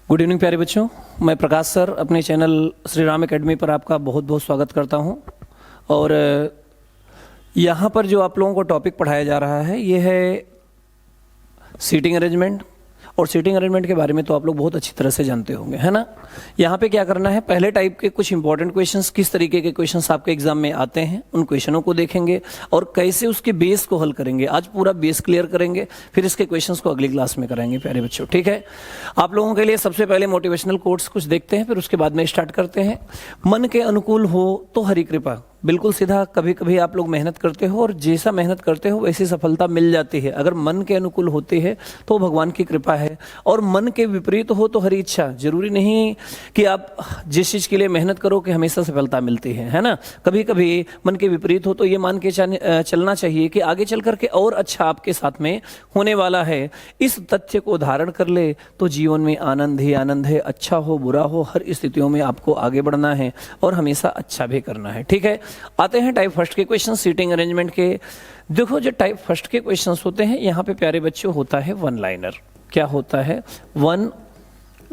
Good evening प्यारे बच्चों, मैं प्रकाश सर अपने चैनल श्री राम एकेडमी पर आपका बहुत बहुत स्वागत करता हूं। और यहाँ पर जो आप लोगों को टॉपिक पढ़ाया जा रहा है ये है सीटिंग अरेंजमेंट। और सीटिंग अरेंजमेंट के बारे में तो आप लोग बहुत अच्छी तरह से जानते होंगे, है ना। यहाँ पे क्या करना है, पहले टाइप के कुछ इंपॉर्टेंट क्वेश्चंस, किस तरीके के क्वेश्चंस आपके एग्जाम में आते हैं उन क्वेश्चनों को देखेंगे और कैसे उसके बेस को हल करेंगे। आज पूरा बेस क्लियर करेंगे, फिर इसके क्वेश्चंस को अगली क्लास में कराएंगे प्यारे बच्चों, ठीक है। आप लोगों के लिए सबसे पहले मोटिवेशनल कोट्स कुछ देखते हैं, फिर उसके बाद में स्टार्ट करते हैं। मन के अनुकूल हो तो हरि कृपा, बिल्कुल सीधा। कभी कभी आप लोग मेहनत करते हो और जैसा मेहनत करते हो वैसी सफलता मिल जाती है। अगर मन के अनुकूल होती है तो भगवान की कृपा है, और मन के विपरीत हो तो हरी इच्छा। जरूरी नहीं कि आप जिस चीज के लिए मेहनत करो कि हमेशा सफलता मिलती है ना। कभी कभी मन के विपरीत हो तो ये मान के चलना चाहिए कि आगे चल करके और अच्छा आपके साथ में होने वाला है। इस तथ्य को धारण कर ले तो जीवन में आनंद ही आनंद है। अच्छा हो बुरा हो, हर स्थितियों में आपको आगे बढ़ना है और हमेशा अच्छा भी करना है, ठीक है। आते हैं टाइप फर्स्ट के क्वेश्चन सीटिंग अरेंजमेंट के। देखो, जो टाइप फर्स्ट के क्वेश्चंस होते हैं यहाँ पे प्यारे बच्चों होता है वन लाइनर। क्या होता है? One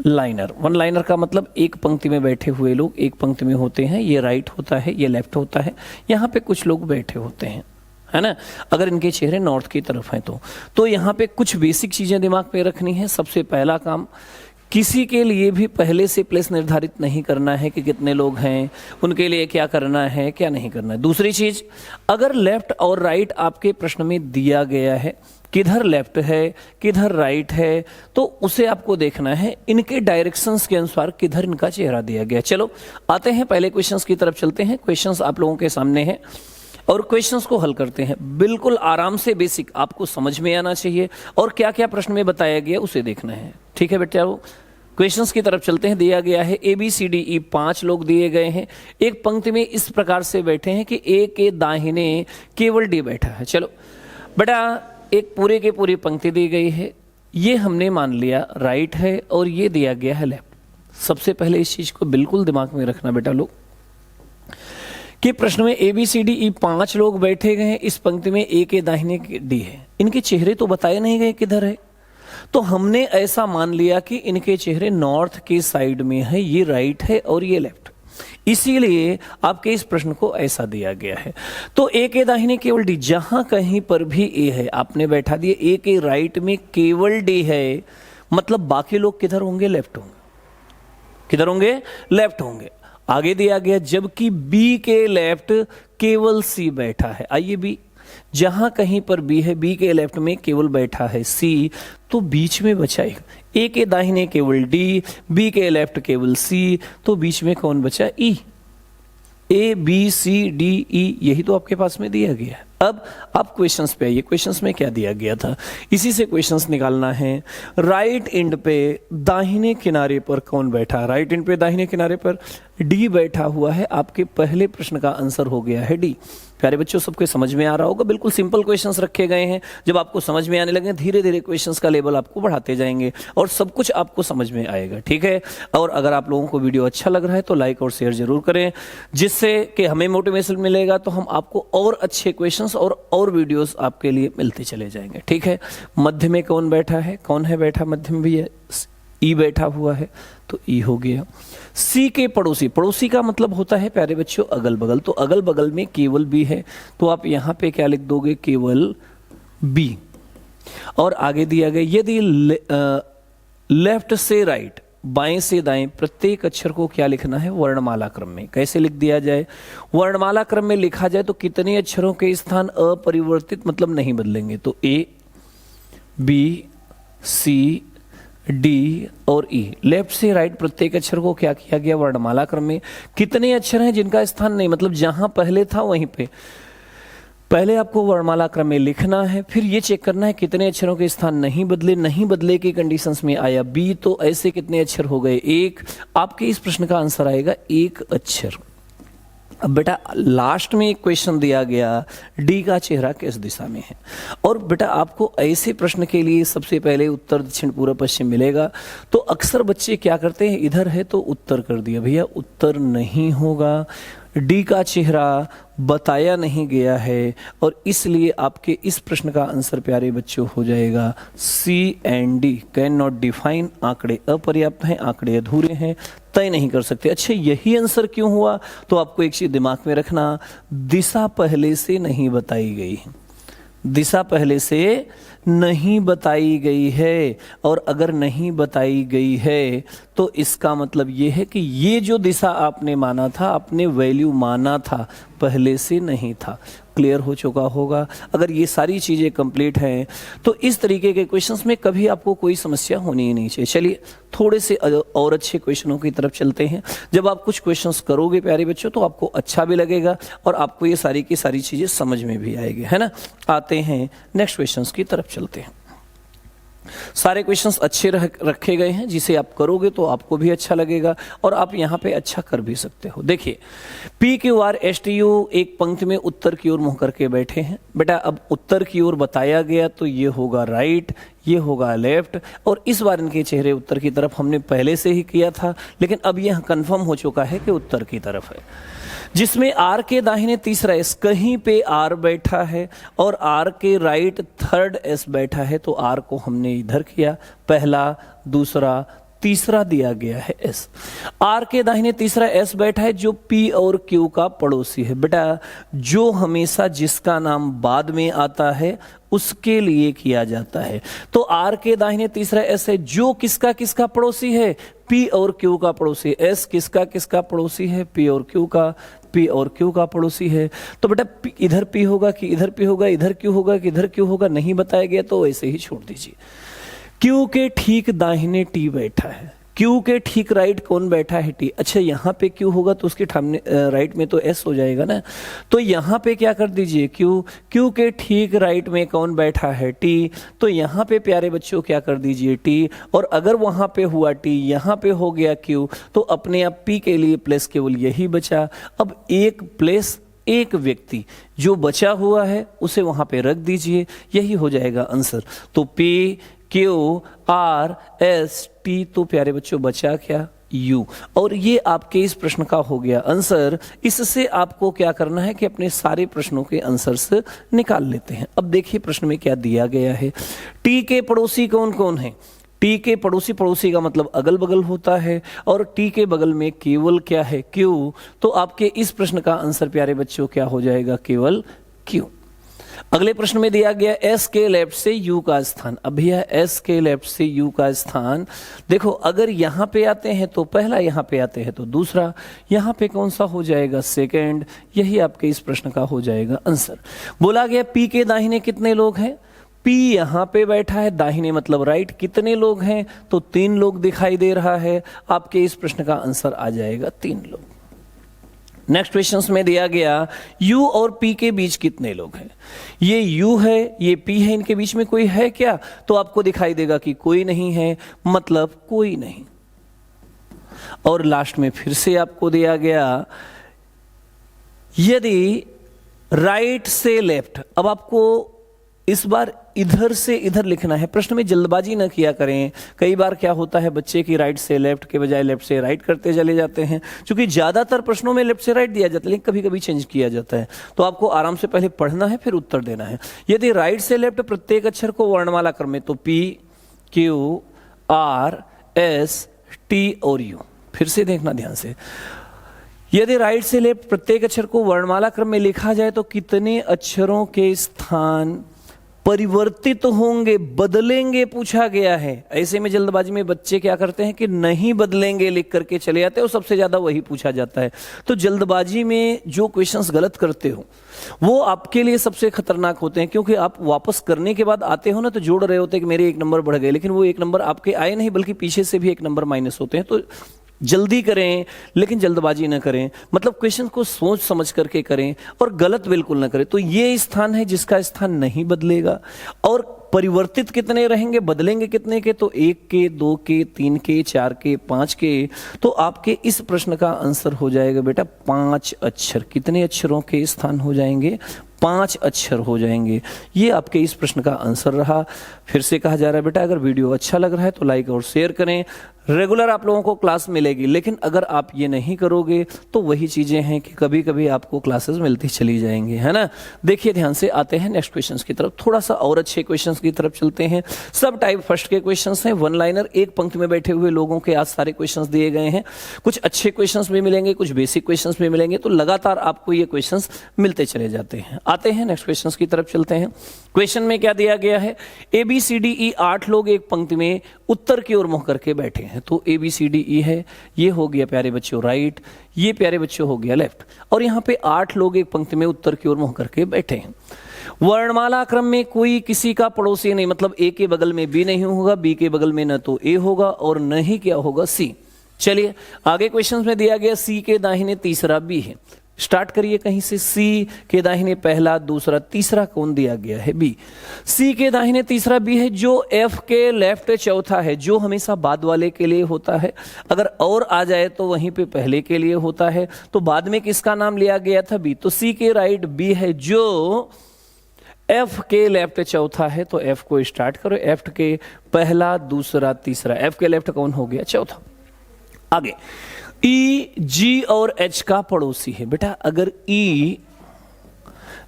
liner. वन लाइनर का मतलब एक पंक्ति में बैठे हुए लोग एक पंक्ति में होते हैं। ये राइट होता है, ये लेफ्ट होता है। यहाँ पे कुछ लोग बैठे होते हैं, है ना। अगर इनके चेहरे नॉर्थ की तरफ हैं तो यहाँ पे कुछ बेसिक चीजें दिमाग में रखनी है। सबसे पहला काम, किसी के लिए भी पहले से प्लेस निर्धारित नहीं करना है कि कितने लोग हैं, उनके लिए क्या करना है क्या नहीं करना है। दूसरी चीज, अगर लेफ्ट और राइट आपके प्रश्न में दिया गया है, किधर लेफ्ट है किधर राइट है, तो उसे आपको देखना है इनके डायरेक्शंस के अनुसार किधर इनका चेहरा दिया गया। चलो आते हैं पहले क्वेश्चंस की तरफ चलते हैं। क्वेश्चंस आप लोगों के सामने हैं और क्वेश्चंस को हल करते हैं। बिल्कुल आराम से, बेसिक आपको समझ में आना चाहिए और क्या क्या प्रश्न में बताया गया उसे देखना है, ठीक है बेटा। वो क्वेश्चंस की तरफ चलते हैं। दिया गया है ABCDE, 5 लोग दिए गए हैं। एक पंक्ति में इस प्रकार से बैठे हैं कि A के दाहिने केवल D बैठा है। चलो बेटा, एक पूरे के पूरी पंक्ति दी गई है, ये हमने मान लिया राइट है और ये दिया गया है लेफ्ट। सबसे पहले इस चीज को बिल्कुल दिमाग में रखना बेटा लोग कि प्रश्न में ABCDE 5 लोग बैठे गए हैं। इस पंक्ति में A के दाहिने D है, इनके चेहरे तो बताए नहीं गए किधर है, तो हमने ऐसा मान लिया कि इनके चेहरे नॉर्थ के साइड में है, ये राइट है और ये लेफ्ट। इसीलिए आपके इस प्रश्न को ऐसा दिया गया है। तो A के दाहिने केवल D, जहां कहीं पर भी A है आपने बैठा दिया। A के राइट में केवल D है, मतलब बाकी लोग किधर होंगे? लेफ्ट होंगे। किधर होंगे? लेफ्ट होंगे। आगे दिया गया, जबकि B के लेफ्ट केवल C बैठा है। आइए B, जहां कहीं पर B है, B के लेफ्ट में केवल बैठा है C, तो बीच में बचा एक। A के दाहिने केवल D, B के लेफ्ट केवल C, तो बीच में कौन बचा? E। ABCDE, यही तो आपके पास में दिया गया है। अब आप क्वेश्चंस पे आइए। क्वेश्चंस में क्या दिया गया था, इसी से क्वेश्चंस निकालना है। राइट एंड पे दाहिने किनारे पर कौन बैठा? राइट एंड पे दाहिने किनारे पर D बैठा हुआ है। आपके पहले प्रश्न का आंसर हो गया है D। प्यारे बच्चों, सबके समझ में आ रहा होगा। बिल्कुल सिंपल क्वेश्चंस रखे गए हैं। जब आपको समझ में आने लगे, धीरे धीरे क्वेश्चंस का लेवल आपको बढ़ाते जाएंगे और सब कुछ आपको समझ में आएगा, ठीक है। और अगर आप लोगों को वीडियो अच्छा लग रहा है तो लाइक और शेयर जरूर करें, जिससे कि हमें मोटिवेशन मिलेगा, तो हम आपको और अच्छे क्वेश्चंस और वीडियोस आपके लिए मिलते चले जाएंगे, ठीक है। मध्य में कौन बैठा है? कौन है बैठा मध्य में? भी है E बैठा हुआ है, तो E हो गया। C के पड़ोसी, पड़ोसी का मतलब होता है प्यारे बच्चों अगल बगल, तो अगल बगल में केवल B है, तो आप यहां पे क्या लिख दोगे? केवल B। और आगे दिया गया, यदि लेफ्ट से राइट, बाएं से दाएं, प्रत्येक अक्षर को क्या लिखना है? वर्णमाला क्रम में। कैसे लिख दिया जाए? वर्णमाला क्रम में लिखा जाए तो कितने अक्षरों के स्थान अपरिवर्तित मतलब नहीं बदलेंगे? तो A, B, C, D और E। लेफ्ट से राइट प्रत्येक अक्षर को क्या किया गया? वर्णमाला क्रम में। कितने अक्षर हैं जिनका स्थान नहीं, मतलब जहां पहले था वहीं पे पहले आपको वर्णमाला क्रम में लिखना है, फिर ये चेक करना है कितने अक्षरों के स्थान नहीं बदले। नहीं बदले की कंडीशंस में आया B, तो ऐसे कितने अक्षर हो गए? 1। आपके इस प्रश्न का आंसर आएगा 1 अक्षर। अब बेटा लास्ट में एक क्वेश्चन दिया गया, D का चेहरा किस दिशा में है? और बेटा आपको ऐसे प्रश्न के लिए सबसे पहले उत्तर दक्षिण पूर्व पश्चिम मिलेगा। तो अक्सर बच्चे क्या करते हैं, इधर है तो उत्तर कर दिया। भैया उत्तर नहीं होगा, डी का चेहरा बताया नहीं गया है और इसलिए आपके इस प्रश्न का आंसर प्यारे बच्चों हो जाएगा C and D, can not define, आंकड़े अपर्याप्त हैं, आंकड़े अधूरे हैं, तय नहीं कर सकते। अच्छा, यही आंसर क्यों हुआ? तो आपको एक चीज दिमाग में रखना, दिशा पहले से नहीं बताई गई है, दिशा पहले से नहीं बताई गई है, और अगर नहीं बताई गई है तो इसका मतलब ये है कि ये जो दिशा आपने माना था, आपने वैल्यू माना था, पहले से नहीं था। क्लियर हो चुका होगा। अगर ये सारी चीज़ें कंप्लीट हैं तो इस तरीके के क्वेश्चंस में कभी आपको कोई समस्या होनी ही नहीं चाहिए। चलिए थोड़े से और अच्छे क्वेश्चनों की तरफ चलते हैं। जब आप कुछ क्वेश्चंस करोगे प्यारे बच्चों तो आपको अच्छा भी लगेगा और आपको ये सारी की सारी चीज़ें समझ में भी आएगी, है ना। आते हैं नेक्स्ट क्वेश्चंस की तरफ चलते हैं। सारे क्वेश्चंस अच्छे रखे गए हैं, जिसे आप करोगे तो आपको भी अच्छा लगेगा और आप यहाँ पे अच्छा कर भी सकते हो। देखिए PQRSTU एक पंक्ति में उत्तर की ओर मुंह करके बैठे हैं। बेटा अब उत्तर की ओर बताया गया तो ये होगा राइट, ये होगा लेफ्ट, और इस बार इनके चेहरे उत्तर की तरफ हमने पहले से ही किया था, लेकिन अब यह कंफर्म हो चुका है कि उत्तर की तरफ है। जिसमें आर के दाहिने तीसरा एस, कहीं पे आर बैठा है और आर के राइट थर्ड एस बैठा है, तो आर को हमने इधर किया, पहला, दूसरा, तीसरा दिया गया है एस। आर के दाहिने तीसरा एस बैठा है जो पी और क्यू का पड़ोसी है। बेटा जो हमेशा जिसका नाम बाद में आता है उसके लिए किया जाता है, तो आर के दाहिने तीसरा एस है जो किसका किसका पड़ोसी है, पी और क्यू का पड़ोसी। एस किसका किसका पड़ोसी है, पी और क्यू का, पी और क्यू का पड़ोसी है। तो बेटा इधर पी होगा कि इधर पी होगा, इधर क्यू होगा कि इधर क्यू होगा, नहीं बताया गया तो ऐसे ही छोड़ दीजिए। क्यू के ठीक दाहिने टी बैठा है, क्यू के ठीक राइट कौन बैठा है, टी। अच्छा यहाँ पे क्यू होगा तो उसके राइट में तो एस हो जाएगा ना, तो यहाँ पे क्या कर दीजिए क्यू। क्यू के ठीक राइट में कौन बैठा है, टी, तो यहाँ पे प्यारे बच्चों क्या कर दीजिए टी, और अगर वहाँ पे हुआ टी, यहाँ पे हो गया क्यू, तो अपने आप पी के लिए प्लेस केवल यही बचा। अब एक प्लेस एक व्यक्ति जो बचा हुआ है उसे वहाँ पे रख दीजिए, यही हो जाएगा आंसर। तो P Q R S T, तो प्यारे बच्चों बचा क्या, यू। और ये आपके इस प्रश्न का हो गया आंसर। इससे आपको क्या करना है कि अपने सारे प्रश्नों के आंसर्स निकाल लेते हैं। अब देखिए प्रश्न में क्या दिया गया है। टी के पड़ोसी कौन कौन है, टी के पड़ोसी, पड़ोसी का मतलब अगल बगल होता है, और टी के बगल में केवल क्या है, क्यू। तो आपके इस प्रश्न का आंसर प्यारे बच्चों क्या हो जाएगा, केवल क्यू। अगले प्रश्न में दिया गया एस के लेफ्ट से यू का स्थान। अब भैया एस के लेफ्ट से यू का स्थान देखो, अगर यहां पे आते हैं तो पहला, यहां पे आते हैं तो दूसरा, यहां पे कौन सा हो जाएगा, सेकंड। यही आपके इस प्रश्न का हो जाएगा आंसर। बोला गया पी के दाहिने कितने लोग हैं, पी यहां पे बैठा है, दाहिने मतलब राइट, कितने लोग हैं, तो 3 लोग दिखाई दे रहा है। आपके इस प्रश्न का आंसर आ जाएगा 3 लोग। नेक्स्ट क्वेश्चंस में दिया गया U और P के बीच कितने लोग हैं। ये U है, ये P है, इनके बीच में कोई है क्या, तो आपको दिखाई देगा कि कोई नहीं है, मतलब कोई नहीं। और लास्ट में फिर से आपको दिया गया यदि राइट से लेफ्ट, अब आपको इस बार इधर से इधर लिखना है। प्रश्न में जल्दबाजी ना किया करें। कई बार क्या होता है बच्चे की राइट से लेफ्ट के बजाय लेफ्ट से राइट करते चले जाते हैं, क्योंकि ज्यादातर प्रश्नों में लेफ्ट से राइट दिया जाता है, लेकिन कभी कभी चेंज किया जाता है। तो आपको आराम से पहले पढ़ना है फिर उत्तर देना है। यदि राइट से लेफ्ट प्रत्येक अक्षर को वर्णमाला क्रम में, तो P Q R S T और यू। फिर से देखना ध्यान से, यदि राइट से लेफ्ट प्रत्येक अक्षर को वर्णमाला क्रम में लिखा जाए तो कितने अक्षरों के स्थान परिवर्तित होंगे, बदलेंगे, पूछा गया है। ऐसे में जल्दबाजी में बच्चे क्या करते हैं कि नहीं बदलेंगे लिख करके चले जाते हैं, और सबसे ज्यादा वही पूछा जाता है। तो जल्दबाजी में जो क्वेश्चंस गलत करते हो वो आपके लिए सबसे खतरनाक होते हैं, क्योंकि आप वापस करने के बाद आते हो ना तो जोड़ रहे होते हैं कि मेरे 1 नंबर बढ़ गए, लेकिन वो 1 नंबर आपके आए नहीं बल्कि पीछे से भी 1 नंबर माइनस होते हैं। तो जल्दी करें लेकिन जल्दबाजी न करें, मतलब क्वेश्चन को सोच समझ करके करें और गलत बिल्कुल न करें। तो ये स्थान है जिसका स्थान नहीं बदलेगा। और परिवर्तित कितने रहेंगे, बदलेंगे कितने के, तो 1 के, 2 के, 3 के, 4 के, 5 के। तो आपके इस प्रश्न का आंसर हो जाएगा बेटा 5 अक्षर। कितने अक्षरों के स्थान हो जाएंगे, 5 अक्षर हो जाएंगे। ये आपके इस प्रश्न का आंसर रहा। फिर से कहा जा रहा है बेटा अगर वीडियो अच्छा लग रहा है तो लाइक और शेयर करें। रेगुलर आप लोगों को क्लास मिलेगी, लेकिन अगर आप ये नहीं करोगे तो वही चीजें हैं कि कभी कभी आपको क्लासेस मिलती चली जाएंगी, है ना। देखिए ध्यान से, आते हैं नेक्स्ट क्वेश्चंस की तरफ, थोड़ा सा और अच्छे क्वेश्चंस की तरफ चलते हैं। सब टाइप फर्स्ट के क्वेश्चंस हैं, वन लाइनर, एक पंक्ति में बैठे हुए लोगों के आज सारे क्वेश्चंस दिए गए हैं। कुछ अच्छे क्वेश्चंस भी मिलेंगे, कुछ बेसिक क्वेश्चंस भी मिलेंगे, तो लगातार आपको ये क्वेश्चंस मिलते चले जाते हैं। आते हैं नेक्स्ट क्वेश्चंस की तरफ चलते हैं। क्वेश्चन में क्या दिया गया है, ABCDE 8 लोग एक पंक्ति में उत्तर की ओर मुंह करके बैठे हैं। तो ABCDE है, ये हो गया प्यारे बच्चों राइट, ये प्यारे बच्चों हो गया लेफ्ट, और यहाँ पे 8 लोग एक पंक्ति में उत्तर की ओर मुंह करके बैठे हैं। वर्णमाला क्रम में कोई किसी का पड़ोसी नहीं, मतलब A के बगल में B नहीं होगा, B के बगल में न तो A होगा और न ही क्या होगा C। चलिए आगे क्वेश्चन में दिया गया C के दाहिने तीसरा B है। स्टार्ट करिए कहीं से, C के दाहिने पहला, दूसरा, तीसरा कौन दिया गया है, B। C के दाहिने तीसरा B है, जो F के लेफ्ट चौथा है, जो हमेशा बाद वाले के लिए होता है। अगर और आ जाए तो वहीं पे पहले के लिए होता है, तो बाद में किसका नाम लिया गया था, B। तो C के राइट B है, जो F के लेफ्ट चौथा है। तो F को स्टार्ट करो, F के पहला, दूसरा, तीसरा, F के लेफ्ट कौन हो गया, चौथा। आगे E, G और H का पड़ोसी है। बेटा अगर E,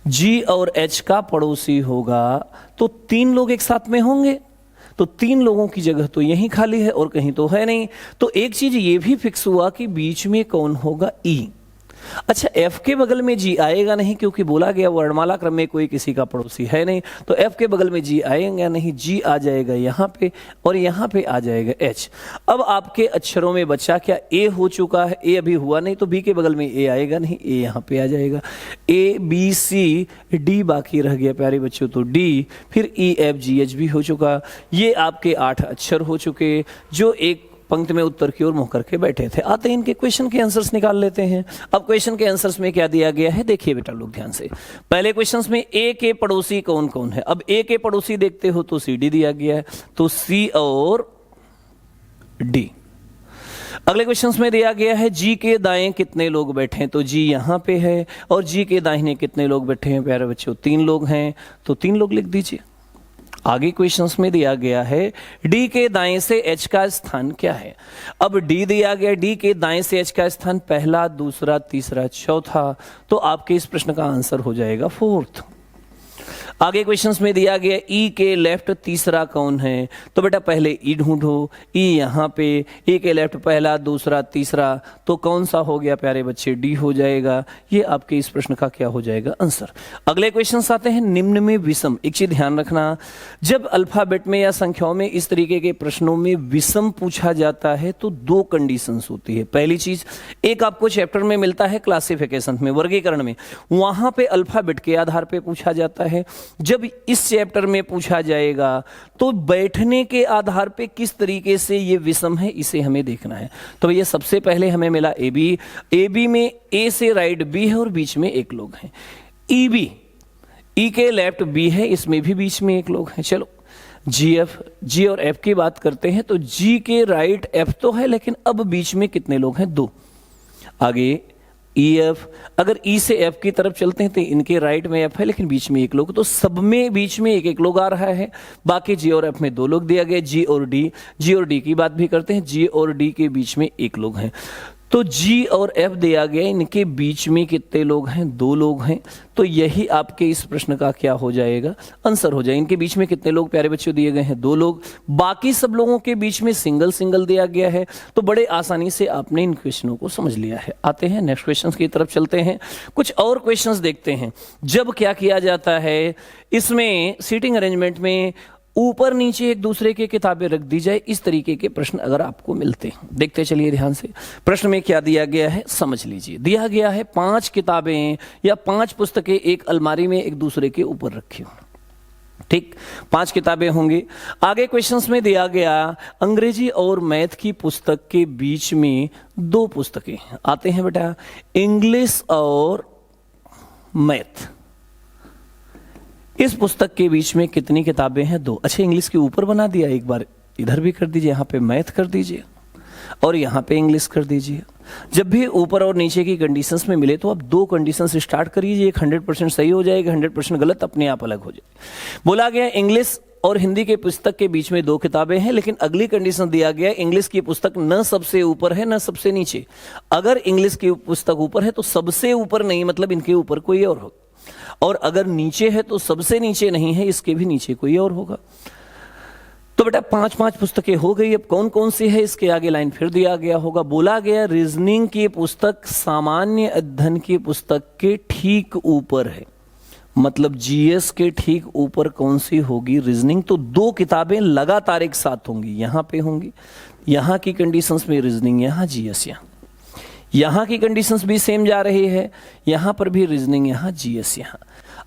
G और H का पड़ोसी होगा तो 3 लोग एक साथ में होंगे, तो 3 लोगों की जगह तो यहीं खाली है और कहीं तो है नहीं। तो एक चीज ये भी फिक्स हुआ कि बीच में कौन होगा, E। अच्छा, F के बगल में G आएगा नहीं, क्योंकि बोला गया वर्णमाला क्रम में कोई किसी का पड़ोसी है नहीं, तो F के बगल में G आएगा नहीं, G आ जाएगा यहाँ पे और यहाँ पे आ जाएगा H। अब आपके अक्षरों में बचा क्या, A हो चुका है, A अभी हुआ नहीं, तो B के बगल में A आएगा नहीं, A यहाँ पे आ जाएगा। A B C D बाकी रह गया प्यारे बच्चों, तो D, फिर E F G H भी हो चुका। ये आपके 8 अक्षर हो चुके जो एक पंक्ति में उत्तर की ओर मुंह करके बैठे थे। आते हैं इनके क्वेश्चन के आंसर्स निकाल लेते हैं। अब क्वेश्चन के आंसर्स में क्या दिया गया है, देखिए बेटा लोग ध्यान से। पहले क्वेश्चंस में A के पड़ोसी कौन कौन है। अब A के पड़ोसी देखते हो तो CD दिया गया है, तो C और D। अगले क्वेश्चंस में दिया गया है G के दाएं कितने लोग बैठे हैं, तो G यहाँ पे है, और G के दाहिने कितने लोग बैठे हैं प्यारे बच्चों, 3 लोग हैं, तो 3 लोग लिख दीजिए। आगे क्वेश्चंस में दिया गया है D के दाएं से H का स्थान क्या है। अब D दिया गया, D के दाएं से H का स्थान पहला, दूसरा, तीसरा, चौथा, तो आपके इस प्रश्न का आंसर हो जाएगा 4th। आगे क्वेश्चंस में दिया गया E के लेफ्ट तीसरा कौन है, तो बेटा पहले E ढूंढो, E यहाँ पे, E के लेफ्ट पहला, दूसरा, तीसरा, तो कौन सा हो गया प्यारे बच्चे, D हो जाएगा। ये आपके इस प्रश्न का क्या हो जाएगा, आंसर। अगले क्वेश्चंस आते हैं निम्न में विषम। एक चीज ध्यान रखना, जब अल्फाबेट में या संख्याओं में इस तरीके के प्रश्नों में विषम पूछा जाता है तो 2 कंडीशंस होती है। पहली चीज, एक आपको चैप्टर में मिलता है क्लासिफिकेशन में, वर्गीकरण में, वहां पे अल्फाबेट के आधार पे पूछा जाता है। जब इस चैप्टर में पूछा जाएगा तो बैठने के आधार पे किस तरीके से ये विषम है, इसे हमें देखना है। तो ये सबसे पहले हमें मिला AB, AB में A से राइट B है और बीच में 1 लोग हैं। EB, E के लेफ्ट B है, इसमें भी बीच में 1 लोग हैं। चलो GF, G और F की बात करते हैं, तो G के राइट F तो है, लेकिन अब बीच में कितने लोग हैं, 2। आगे EF, अगर E से F की तरफ चलते हैं तो इनके राइट में F है, लेकिन बीच में 1 लोग, तो सब में बीच में 1-1 लोग आ रहा है। बाकी G और F में 2 लोग दिया गया। G और D की बात भी करते हैं, G और D के बीच में 1 लोग हैं। तो G और F दिया गया, इनके बीच में कितने लोग हैं, 2 लोग हैं। तो यही आपके इस प्रश्न का क्या हो जाएगा, आंसर हो जाएगा। इनके बीच में कितने लोग प्यारे बच्चों दिए गए हैं, 2 लोग। बाकी सब लोगों के बीच में सिंगल दिया गया है। तो बड़े आसानी से आपने इन क्वेश्चनों को समझ लिया है। आते हैं नेक्स्ट क्वेश्चन की तरफ चलते हैं, कुछ और क्वेश्चंस देखते हैं। जब क्या किया जाता है, इसमें सीटिंग अरेंजमेंट में ऊपर नीचे एक दूसरे की किताबें रख दी जाए, इस तरीके के प्रश्न अगर आपको मिलते हैं, देखते चलिए ध्यान से। प्रश्न में क्या दिया गया है समझ लीजिए। दिया गया है 5 किताबें या 5 पुस्तकें एक अलमारी में एक दूसरे के ऊपर रखी हो, ठीक, 5 किताबें होंगी। आगे क्वेश्चंस में दिया गया अंग्रेजी और मैथ की पुस्तक के बीच में 2 पुस्तकें। आते हैं बेटा इंग्लिश और मैथ, इस पुस्तक के बीच में कितनी किताबें हैं, 2। अच्छा, इंग्लिश के ऊपर बना दिया, एक बार इधर भी कर दीजिए, यहाँ पे मैथ कर दीजिए और यहाँ पे इंग्लिश कर दीजिए। जब भी ऊपर और नीचे की कंडीशंस में मिले तो आप 2 कंडीशंस स्टार्ट करिए, एक 100% सही हो जाएगा, 100% गलत अपने आप अलग हो जाए। बोला गया इंग्लिश और हिंदी के पुस्तक के बीच में 2 किताबें हैं, लेकिन अगली कंडीशन दिया गया है इंग्लिश की पुस्तक न सबसे ऊपर है न सबसे नीचे। अगर इंग्लिश की पुस्तक ऊपर है तो सबसे ऊपर नहीं, मतलब इनके ऊपर कोई और हो, और अगर नीचे है तो सबसे नीचे नहीं है, इसके भी नीचे कोई और होगा। तो बेटा 5-5 पुस्तकें हो गई। अब कौन कौन सी है इसके आगे लाइन फिर दिया गया होगा। बोला गया रीजनिंग की पुस्तक सामान्य अध्ययन की पुस्तक के ठीक ऊपर है, मतलब जीएस के ठीक ऊपर कौन सी होगी, रीजनिंग। तो 2 किताबें लगातार एक साथ होंगी, यहां पे होंगी। यहां की कंडीशंस में रीजनिंग यहां, जीएस यहां की कंडीशंस भी सेम जा रही है, यहां पर भी रीजनिंग यहां, जीएस यहां।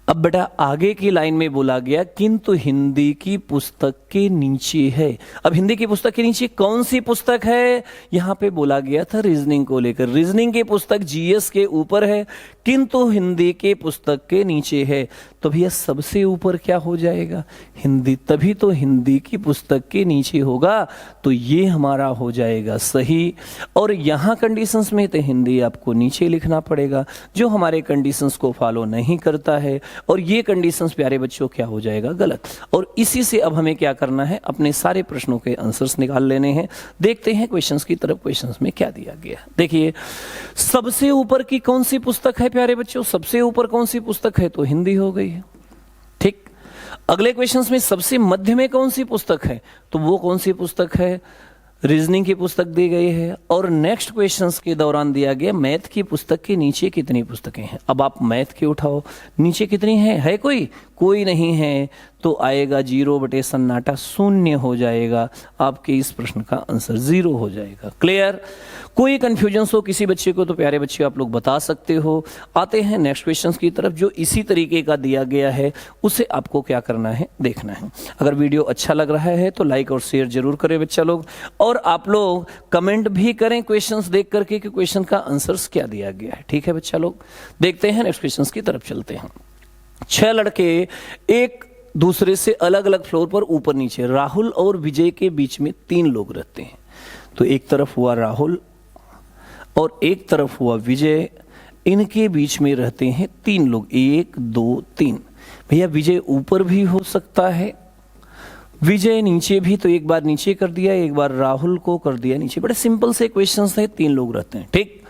अब बेटा आगे की लाइन में बोला गया किंतु हिंदी की पुस्तक के नीचे है। अब हिंदी की पुस्तक के नीचे कौन सी पुस्तक है, यहां पे बोला गया था रीजनिंग को लेकर। रीजनिंग की पुस्तक जीएस के ऊपर है किंतु हिंदी के पुस्तक के नीचे है, तो भैया सबसे ऊपर क्या हो जाएगा, हिंदी। तभी तो हिंदी की पुस्तक के नीचे होगा, तो ये हमारा हो जाएगा सही। और यहां कंडीशंस में तो हिंदी आपको नीचे लिखना पड़ेगा, जो हमारे कंडीशंस को फॉलो नहीं करता है, और ये कंडीशंस प्यारे बच्चों क्या हो जाएगा, गलत। और इसी से अब हमें क्या करना है, अपने सारे प्रश्नों के आंसर्स निकाल लेने हैं। देखते हैं क्वेश्चंस की तरफ, क्वेश्चंस में क्या दिया गया। देखिए सबसे ऊपर की कौन सी पुस्तक है प्यारे बच्चों, सबसे ऊपर कौन सी पुस्तक है, तो हिंदी हो गई है, ठीक। अगले क्वेश्चंस में सबसे मध्य में कौन सी पुस्तक है, तो वो कौन सी पुस्तक है, रीजनिंग की पुस्तक दी गई है। और नेक्स्ट क्वेश्चंस के दौरान दिया गया मैथ की पुस्तक के नीचे कितनी पुस्तकें हैं। अब आप मैथ के उठाओ, नीचे कितनी है कोई नहीं है, तो आएगा 0 सन्नाटा, 0 हो जाएगा। आपके इस प्रश्न का आंसर 0 हो जाएगा। क्लियर। कोई कंफ्यूजन हो किसी बच्चे को तो प्यारे बच्चे आप लोग बता सकते हो। आते हैं नेक्स्ट क्वेश्चन की तरफ, जो इसी तरीके का दिया गया है, उसे आपको क्या करना है, देखना है। अगर वीडियो अच्छा लग रहा है तो लाइक और शेयर जरूर करें बच्चा लोग, और आप लोग कमेंट भी करें क्वेश्चंस देख करके कि क्वेश्चन का आंसर्स क्या दिया गया है। ठीक है बच्चा लोग, देखते हैं नेक्स्ट क्वेश्चन की तरफ चलते हैं। 6 लड़के एक दूसरे से अलग अलग फ्लोर पर ऊपर नीचे, राहुल और विजय के बीच में 3 लोग रहते हैं। तो एक तरफ हुआ राहुल और एक तरफ हुआ विजय, इनके बीच में रहते हैं 3 लोग, 1 2 3। भैया विजय ऊपर भी हो सकता है, विजय नीचे भी, तो एक बार नीचे कर दिया, एक बार राहुल को कर दिया नीचे। बड़े सिंपल से क्वेश्चंस है, 3 लोग रहते हैं, ठीक।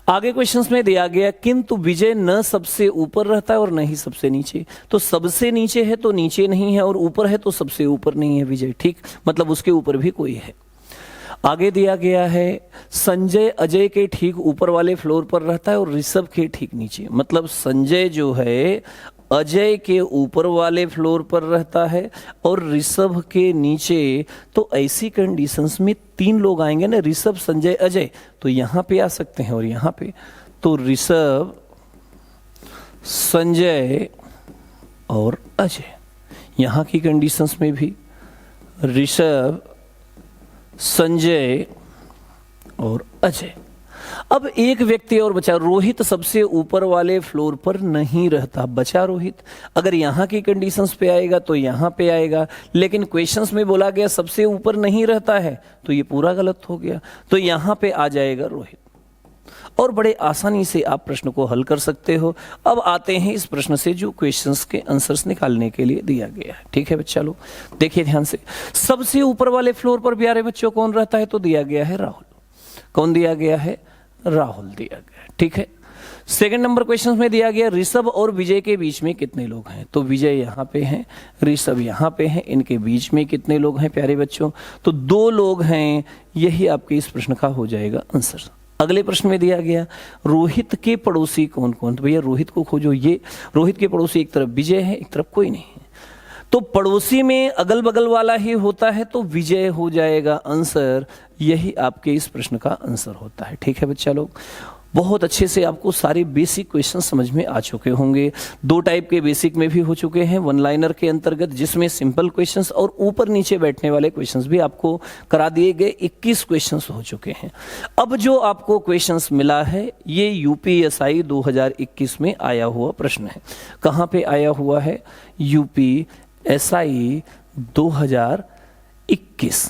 आगे क्वेश्चंस में दिया गया किंतु विजय न सबसे ऊपर रहता है और न ही सबसे नीचे। तो सबसे नीचे है तो नीचे नहीं है, और ऊपर है तो सबसे ऊपर नहीं है विजय, ठीक, मतलब उसके ऊपर भी कोई है। आगे दिया गया है संजय अजय के ठीक ऊपर वाले फ्लोर पर रहता है और ऋषभ के ठीक नीचे, मतलब संजय जो है अजय के ऊपर वाले फ्लोर पर रहता है और ऋषभ के नीचे। तो ऐसी कंडीशंस में 3 लोग आएंगे ना, ऋषभ संजय अजय, तो यहां पे आ सकते हैं और यहां पे। तो ऋषभ संजय और अजय, यहां की कंडीशंस में भी ऋषभ संजय और अजय। अब एक व्यक्ति और बचा, रोहित सबसे ऊपर वाले फ्लोर पर नहीं रहता, बचा रोहित। अगर यहां की कंडीशंस पे आएगा तो यहां पे आएगा, लेकिन क्वेश्चंस में बोला गया सबसे ऊपर नहीं रहता है, तो ये पूरा गलत हो गया, तो यहां पे आ जाएगा रोहित। और बड़े आसानी से आप प्रश्न को हल कर सकते हो। अब आते हैं इस प्रश्न से जो क्वेश्चंस के आंसर्स निकालने के लिए दिया गया है। ठीक है बच्चा लोग, देखिए ध्यान से। सबसे ऊपर वाले फ्लोर पर प्यारे बच्चों कौन रहता है, तो दिया गया है राहुल। कौन दिया गया है, राहुल दिया गया है, ठीक है। सेकंड नंबर क्वेश्चन में दिया गया ऋषभ और विजय के बीच में कितने लोग हैं, तो विजय यहाँ पे हैं, ऋषभ यहाँ पे हैं, इनके बीच में कितने लोग हैं प्यारे बच्चों, तो 2 लोग हैं। यही आपके इस प्रश्न का हो जाएगा आंसर। अगले प्रश्न में दिया गया रोहित के पड़ोसी कौन कौन, तो भैया रोहित को खोजो। ये रोहित के पड़ोसी एक तरफ विजय है, एक तरफ कोई नहीं है, तो पड़ोसी में अगल बगल वाला ही होता है, तो विजय हो जाएगा आंसर। यही आपके इस प्रश्न का आंसर होता है। ठीक है बच्चा लोग, बहुत अच्छे से आपको सारे बेसिक क्वेश्चन समझ में आ चुके होंगे। 2 टाइप के बेसिक में भी हो चुके हैं, 1 लाइनर के अंतर्गत, जिसमें सिंपल क्वेश्चंस और ऊपर नीचे बैठने वाले क्वेश्चंस भी आपको करा दिए गए। 21 क्वेश्चंस हो चुके हैं। अब जो आपको क्वेश्चंस मिला है ये यूपीएसआई 2021 में आया हुआ प्रश्न है। कहाँ पे आया हुआ है, यूपीएसआई 2021।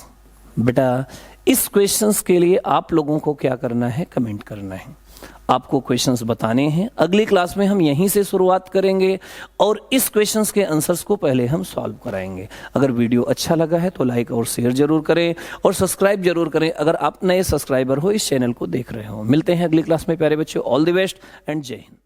बेटा इस क्वेश्चंस के लिए आप लोगों को क्या करना है, कमेंट करना है। आपको क्वेश्चंस बताने हैं। अगली क्लास में हम यहीं से शुरुआत करेंगे और इस क्वेश्चंस के आंसर्स को पहले हम सॉल्व कराएंगे। अगर वीडियो अच्छा लगा है तो लाइक और शेयर जरूर करें और सब्सक्राइब जरूर करें अगर आप नए सब्सक्राइबर हो, इस चैनल को देख रहे हो। मिलते हैं अगली क्लास में प्यारे बच्चों। ऑल द बेस्ट एंड जय हिंद।